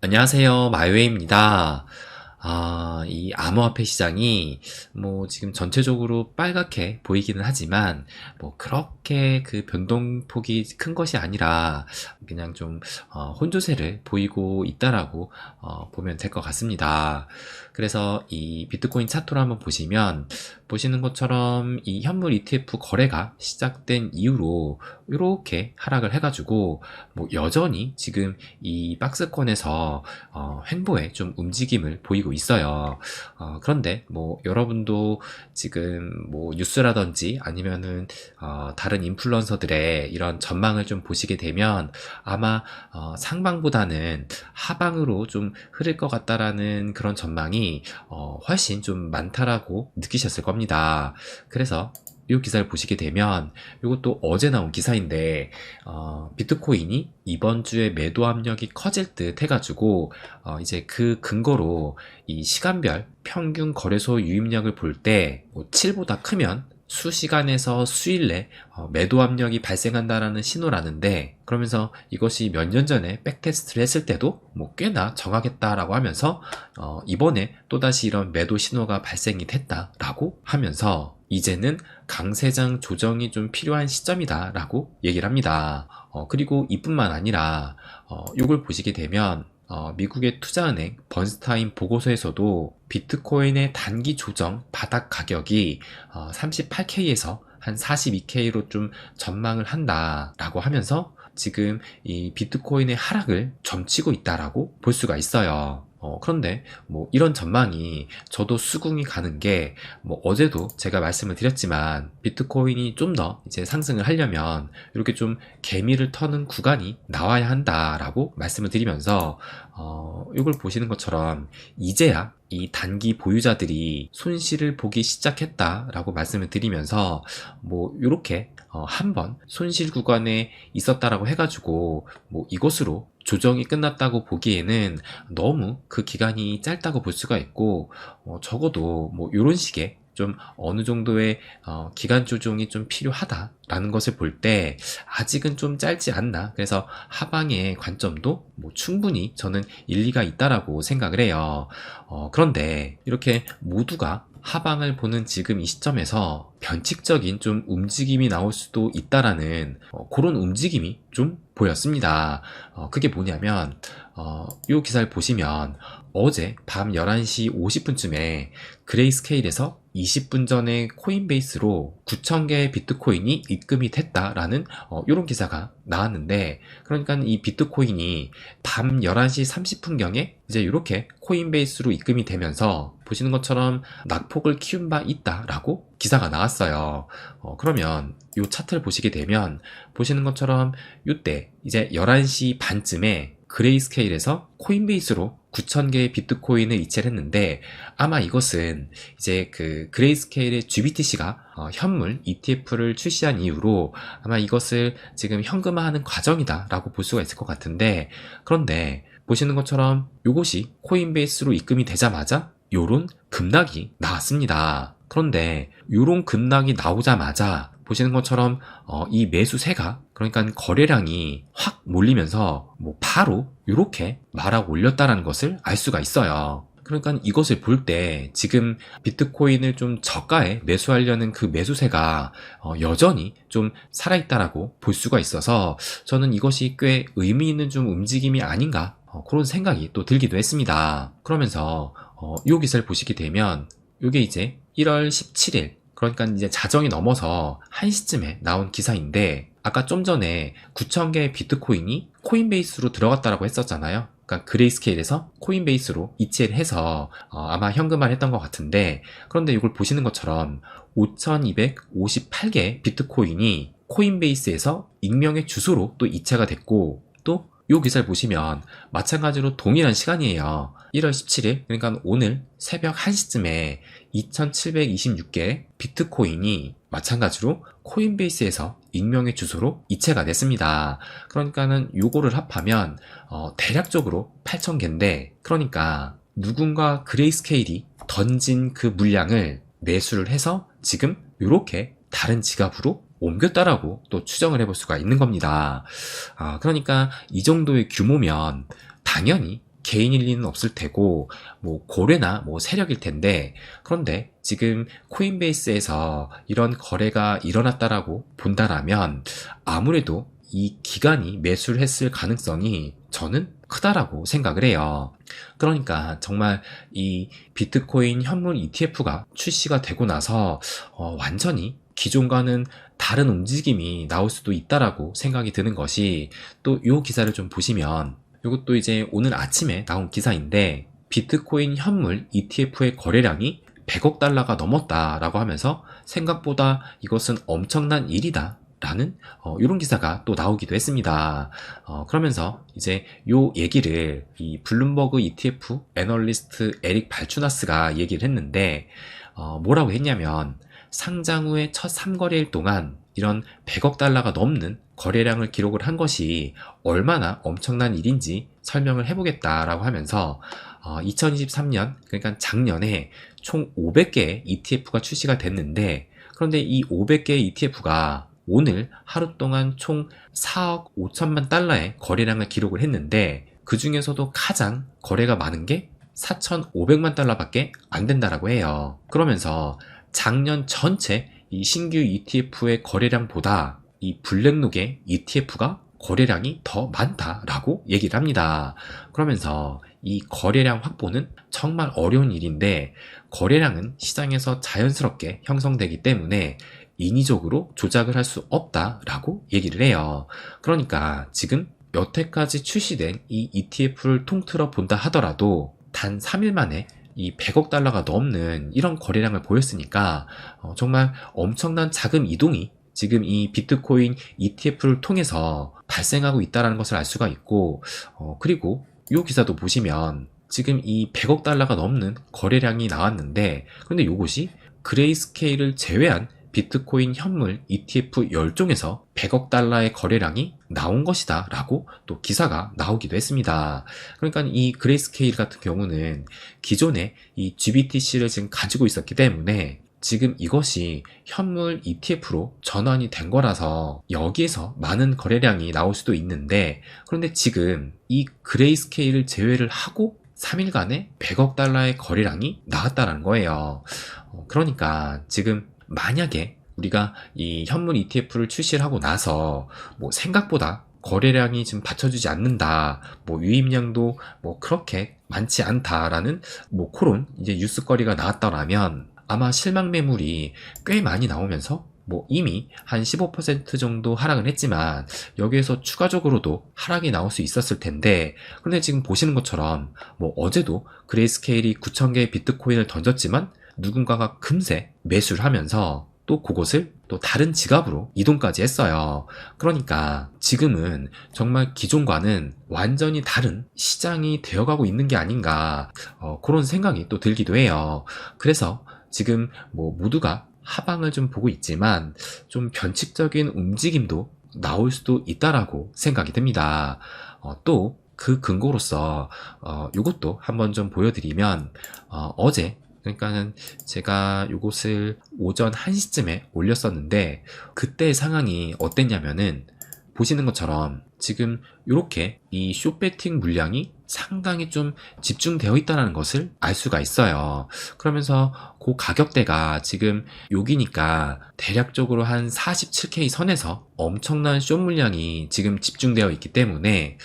안녕하세요. 마이웨이입니다. 이 암호화폐 시장이 지금 전체적으로 빨갛게 보이기는 하지만 그렇게 그 변동폭이 큰 것이 아니라 그냥 좀 혼조세를 보이고 있다라고 보면 될 것 같습니다. 그래서 이 비트코인 차트로 한번 보시는 것처럼 이 현물 ETF 거래가 시작된 이후로 이렇게 하락을 해가지고 여전히 지금 이 박스권에서 횡보의 좀 움직임을 보이고 있어요. 그런데 여러분도 지금 뉴스라든지 아니면은 다른 인플루언서들의 이런 전망을 좀 보시게 되면 아마 상방보다는 하방으로 좀 흐를 것 같다라는 그런 전망이 훨씬 좀 많다라고 느끼셨을 겁니다. 그래서 이 기사를 보시게 되면 이것도 어제 나온 기사인데 비트코인이 이번 주에 매도 압력이 커질 듯 해가지고 이제 그 근거로 이 시간별 평균 거래소 유입력을 볼 때 7보다 크면 수시간에서 수일 내 매도 압력이 발생한다라는 신호라는데, 그러면서 이것이 몇 년 전에 백테스트를 했을 때도 꽤나 정확했다라고 하면서 이번에 또다시 이런 매도 신호가 발생이 됐다라고 하면서 이제는 강세장 조정이 좀 필요한 시점이다 라고 얘기를 합니다. 그리고 이뿐만 아니라 이걸 보시게 되면 미국의 투자은행 번스타인 보고서에서도 비트코인의 단기 조정 바닥 가격이 38K에서 한 42K로 좀 전망을 한다라고 하면서 지금 이 비트코인의 하락을 점치고 있다라고 볼 수가 있어요. 그런데 이런 전망이 저도 수긍이 가는 게 어제도 제가 말씀을 드렸지만 비트코인이 좀 더 이제 상승을 하려면 이렇게 좀 개미를 터는 구간이 나와야 한다라고 말씀을 드리면서 이걸 보시는 것처럼 이제야 이 단기 보유자들이 손실을 보기 시작했다라고 말씀을 드리면서 이렇게 한번 손실 구간에 있었다라고 해가지고 이것으로 조정이 끝났다고 보기에는 너무 그 기간이 짧다고 볼 수가 있고 적어도 이런 식의 좀 어느 정도의 기간 조정이 좀 필요하다라는 것을 볼 때 아직은 좀 짧지 않나. 그래서 하방의 관점도 충분히 저는 일리가 있다라고 생각을 해요. 그런데 이렇게 모두가 하방을 보는 지금 이 시점에서 변칙적인 좀 움직임이 나올 수도 있다라는 그런 움직임이 좀 보였습니다. 그게 뭐냐면 이 기사를 보시면 어제 밤 11시 50분쯤에 그레이스케일에서 20분 전에 코인베이스로 9,000개의 비트코인이 입금이 됐다라는 이런 기사가 나왔는데, 그러니까 이 비트코인이 밤 11시 30분경에 이제 이렇게 코인베이스로 입금이 되면서 보시는 것처럼 낙폭을 키운 바 있다라고 기사가 나왔어요. 그러면 이 차트를 보시게 되면 보시는 것처럼 이때 이제 11시 반쯤에 그레이스케일에서 코인베이스로 9,000개의 비트코인을 이체를 했는데, 아마 이것은 이제 그 그레이스케일의 GBTC가 현물 ETF를 출시한 이후로 아마 이것을 지금 현금화하는 과정이다 라고 볼 수가 있을 것 같은데, 그런데 보시는 것처럼 이것이 코인베이스로 입금이 되자마자 요런 급락이 나왔습니다. 그런데 요런 급락이 나오자마자 보시는 것처럼 이 매수세가, 그러니까 거래량이 확 몰리면서 바로 이렇게 말아 올렸다라는 것을 알 수가 있어요. 그러니까 이것을 볼 때 지금 비트코인을 좀 저가에 매수하려는 그 매수세가 여전히 좀 살아있다라고 볼 수가 있어서 저는 이것이 꽤 의미 있는 좀 움직임이 아닌가, 그런 생각이 또 들기도 했습니다. 그러면서 이 기사를 보시게 되면 이게 이제 1월 17일, 그러니까 이제 자정이 넘어서 1시쯤에 나온 기사인데, 아까 좀 전에 9,000개의 비트코인이 코인베이스로 들어갔다라고 했었잖아요. 그러니까 그레이스케일에서 코인베이스로 이체를 해서 아마 현금화를 했던 것 같은데, 그런데 이걸 보시는 것처럼 5,258개의 비트코인이 코인베이스에서 익명의 주소로 또 이체가 됐고, 또 이 기사를 보시면 마찬가지로 동일한 시간이에요. 1월 17일, 그러니까 오늘 새벽 1시쯤에 2,726개의 비트코인이 마찬가지로 코인베이스에서 익명의 주소로 이체가 됐습니다. 그러니까는 요거를 합하면 대략적으로 8,000개인데, 그러니까 누군가 그레이스케일이 던진 그 물량을 매수를 해서 지금 이렇게 다른 지갑으로 옮겼다라고 또 추정을 해볼 수가 있는 겁니다. 그러니까 이 정도의 규모면 당연히 개인일 리는 없을 테고 뭐 고래나 뭐 세력일 텐데, 그런데 지금 코인베이스에서 이런 거래가 일어났다라고 본다라면 아무래도 이 기관이 매수를 했을 가능성이 저는 크다라고 생각을 해요. 그러니까 정말 이 비트코인 현물 ETF가 출시가 되고 나서 완전히 기존과는 다른 움직임이 나올 수도 있다라고 생각이 드는 것이, 또 이 기사를 좀 보시면, 이것도 이제 오늘 아침에 나온 기사인데, 비트코인 현물 ETF의 거래량이 100억 달러가 넘었다라고 하면서 생각보다 이것은 엄청난 일이다 라는 이런 기사가 또 나오기도 했습니다. 그러면서 이제 요 얘기를 이 블룸버그 ETF 애널리스트 에릭 발추나스가 얘기를 했는데, 뭐라고 했냐면, 상장 후의 첫 3거래일 동안 이런 100억 달러가 넘는 거래량을 기록을 한 것이 얼마나 엄청난 일인지 설명을 해보겠다라고 하면서 2023년, 그러니까 작년에 총 500개의 ETF가 출시가 됐는데, 그런데 이 500개의 ETF가 오늘 하루 동안 총 4억 5천만 달러의 거래량을 기록을 했는데, 그 중에서도 가장 거래가 많은 게 4,500만 달러밖에 안 된다라고 해요. 그러면서 작년 전체 이 신규 ETF의 거래량보다 이 블랙록의 ETF가 거래량이 더 많다라고 얘기를 합니다. 그러면서 이 거래량 확보는 정말 어려운 일인데, 거래량은 시장에서 자연스럽게 형성되기 때문에 인위적으로 조작을 할 수 없다라고 얘기를 해요. 그러니까 지금 여태까지 출시된 이 ETF를 통틀어 본다 하더라도 단 3일 만에 이 100억 달러가 넘는 이런 거래량을 보였으니까 정말 엄청난 자금 이동이 지금 이 비트코인 ETF를 통해서 발생하고 있다는 것을 알 수가 있고, 그리고 이 기사도 보시면 지금 이 100억 달러가 넘는 거래량이 나왔는데, 그런데 이것이 그레이스케일을 제외한 비트코인 현물 ETF 10종에서 100억 달러의 거래량이 나온 것이다 라고 또 기사가 나오기도 했습니다. 그러니까 이 그레이스케일 같은 경우는 기존에 이 GBTC를 지금 가지고 있었기 때문에 지금 이것이 현물 ETF로 전환이 된 거라서 여기에서 많은 거래량이 나올 수도 있는데, 그런데 지금 이 그레이스케일을 제외를 하고 3일간에 100억 달러의 거래량이 나왔다는 거예요. 그러니까 지금 만약에 우리가 이 현물 ETF를 출시를 하고 나서 뭐 생각보다 거래량이 지금 받쳐주지 않는다, 뭐 유입량도 뭐 그렇게 많지 않다라는 뭐 그런 이제 뉴스거리가 나왔더라면 아마 실망 매물이 꽤 많이 나오면서 뭐 이미 한 15% 정도 하락은 했지만 여기에서 추가적으로도 하락이 나올 수 있었을 텐데, 그런데 지금 보시는 것처럼 뭐 어제도 그레이스케일이 9,000개의 비트코인을 던졌지만 누군가가 금세 매수를 하면서 또 그것을 또 다른 지갑으로 이동까지 했어요. 그러니까 지금은 정말 기존과는 완전히 다른 시장이 되어가고 있는 게 아닌가, 그런 생각이 또 들기도 해요. 그래서 지금 뭐 모두가 하방을 좀 보고 있지만 좀 변칙적인 움직임도 나올 수도 있다라고 생각이 듭니다. 또 그 근거로서 이것도 한번 좀 보여드리면, 어제, 그러니까는 제가 이것을 오전 1시쯤에 올렸었는데 그때 상황이 어땠냐면은, 보시는 것처럼 지금 이렇게 이 숏배팅 물량이 상당히 좀 집중되어 있다는 것을 알 수가 있어요. 그러면서 그 가격대가 지금 여기니까 대략적으로 한 47K 선에서 엄청난 숏 물량이 지금 집중되어 있기 때문에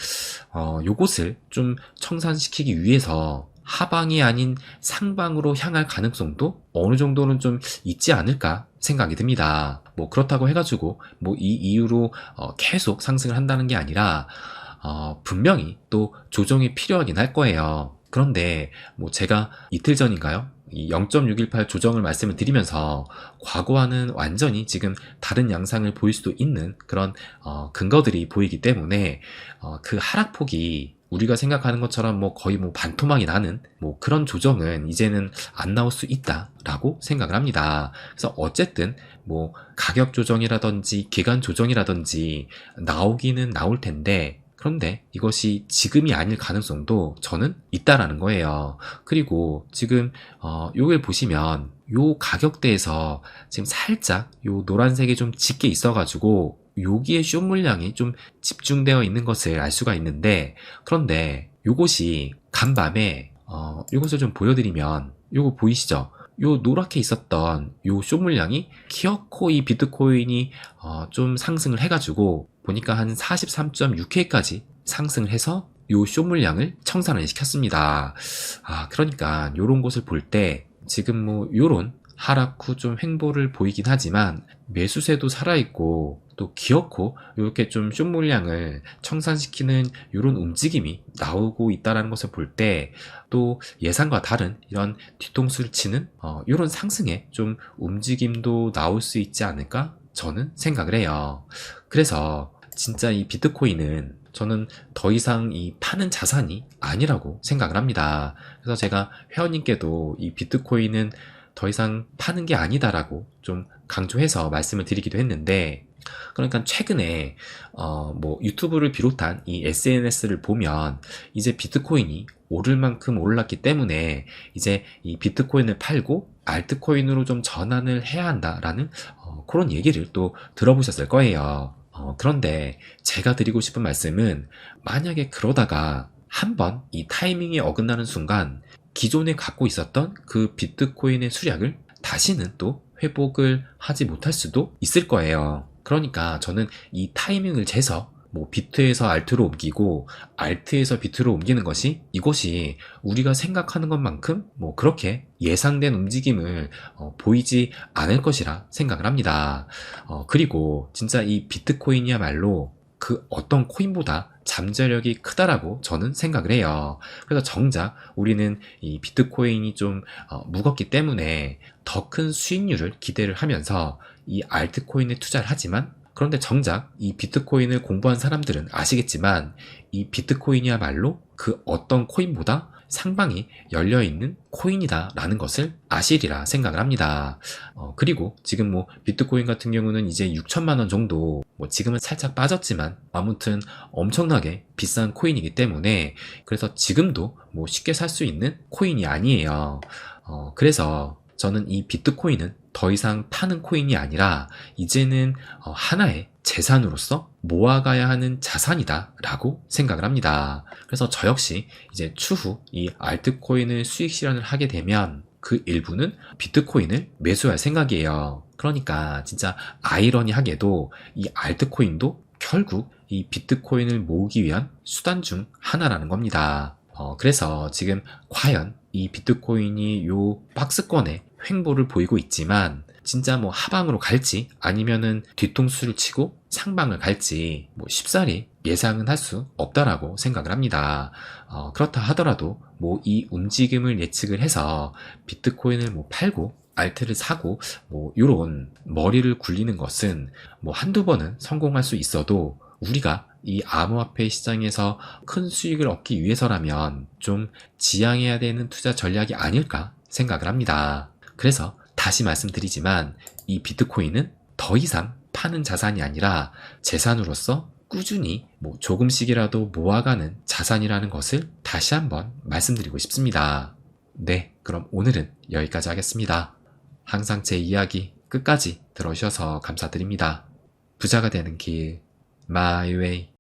요것을 좀 청산시키기 위해서 하방이 아닌 상방으로 향할 가능성도 어느 정도는 좀 있지 않을까 생각이 듭니다. 뭐 그렇다고 해가지고 뭐 이 이유로 계속 상승을 한다는 게 아니라 분명히 또 조정이 필요하긴 할 거예요. 그런데 뭐 제가 이틀 전인가요? 이 0.618 조정을 말씀을 드리면서 과거와는 완전히 지금 다른 양상을 보일 수도 있는 그런 근거들이 보이기 때문에 그 하락폭이 우리가 생각하는 것처럼 뭐 거의 뭐 반토막이 나는 뭐 그런 조정은 이제는 안 나올 수 있다라고 생각을 합니다. 그래서 어쨌든 뭐 가격 조정이라든지 기간 조정이라든지 나오기는 나올 텐데, 그런데 이것이 지금이 아닐 가능성도 저는 있다라는 거예요. 그리고 지금 요걸 보시면 요 가격대에서 지금 살짝 요 노란색이 좀 짙게 있어가지고 여기에 쇼 물량이 좀 집중되어 있는 것을 알 수가 있는데, 그런데 요것이 간밤에 요것을 좀 보여드리면, 요거 보이시죠? 요 노랗게 있었던 요 쇼 물량이 기어코 이 비트코인이 좀 상승을 해가지고 보니까 한 43.6K까지 상승을 해서 요 쇼 물량을 청산을 시켰습니다. 그러니까 요런 곳을 볼 때 지금 뭐 요런 하락 후 좀 횡보를 보이긴 하지만 매수세도 살아있고 또 기어코 이렇게 좀 쇼 물량을 청산시키는 이런 움직임이 나오고 있다는 것을 볼 때 또 예상과 다른 이런 뒤통수를 치는 이런 상승의 좀 움직임도 나올 수 있지 않을까 저는 생각을 해요. 그래서 진짜 이 비트코인은 저는 더 이상 이 파는 자산이 아니라고 생각을 합니다. 그래서 제가 회원님께도 이 비트코인은 더 이상 파는 게 아니다라고 좀 강조해서 말씀을 드리기도 했는데, 그러니까 최근에 뭐 유튜브를 비롯한 이 SNS를 보면 이제 비트코인이 오를 만큼 올랐기 때문에 이제 이 비트코인을 팔고 알트코인으로 좀 전환을 해야 한다라는 그런 얘기를 또 들어보셨을 거예요. 그런데 제가 드리고 싶은 말씀은, 만약에 그러다가 한번 이 타이밍이 어긋나는 순간 기존에 갖고 있었던 그 비트코인의 수량을 다시는 또 회복을 하지 못할 수도 있을 거예요. 그러니까 저는 이 타이밍을 재서 뭐 비트에서 알트로 옮기고 알트에서 비트로 옮기는 것이, 이것이 우리가 생각하는 것만큼 뭐 그렇게 예상된 움직임을 보이지 않을 것이라 생각을 합니다. 그리고 진짜 이 비트코인이야말로 그 어떤 코인보다 잠재력이 크다라고 저는 생각을 해요. 그래서 정작 우리는 이 비트코인이 좀 무겁기 때문에 더 큰 수익률을 기대를 하면서 이 알트코인에 투자를 하지만, 그런데 정작 이 비트코인을 공부한 사람들은 아시겠지만 이 비트코인이야말로 그 어떤 코인보다 상방이 열려있는 코인이다 라는 것을 아시리라 생각을 합니다. 그리고 지금 뭐 비트코인 같은 경우는 이제 6천만 원 정도, 뭐 지금은 살짝 빠졌지만 아무튼 엄청나게 비싼 코인이기 때문에, 그래서 지금도 뭐 쉽게 살 수 있는 코인이 아니에요. 그래서 저는 이 비트코인은 더 이상 파는 코인이 아니라 이제는 하나의 재산으로서 모아가야 하는 자산이다 라고 생각을 합니다. 그래서 저 역시 이제 추후 이 알트코인을 수익 실현을 하게 되면 그 일부는 비트코인을 매수할 생각이에요. 그러니까 진짜 아이러니하게도 이 알트코인도 결국 이 비트코인을 모으기 위한 수단 중 하나라는 겁니다. 그래서 지금 과연 이 비트코인이 요 박스권에 횡보를 보이고 있지만 진짜 뭐 하방으로 갈지 아니면은 뒤통수를 치고 상방을 갈지 뭐 쉽사리 예상은 할 수 없다라고 생각을 합니다. 그렇다 하더라도 뭐 이 움직임을 예측을 해서 비트코인을 뭐 팔고 알트를 사고 뭐 요런 머리를 굴리는 것은 뭐 한두 번은 성공할 수 있어도 우리가 이 암호화폐 시장에서 큰 수익을 얻기 위해서라면 좀 지양해야 되는 투자 전략이 아닐까 생각을 합니다. 그래서 다시 말씀드리지만 이 비트코인은 더 이상 파는 자산이 아니라 재산으로서 꾸준히 뭐 조금씩이라도 모아가는 자산이라는 것을 다시 한번 말씀드리고 싶습니다. 네, 그럼 오늘은 여기까지 하겠습니다. 항상 제 이야기 끝까지 들어주셔서 감사드립니다. 부자가 되는 길, My Way.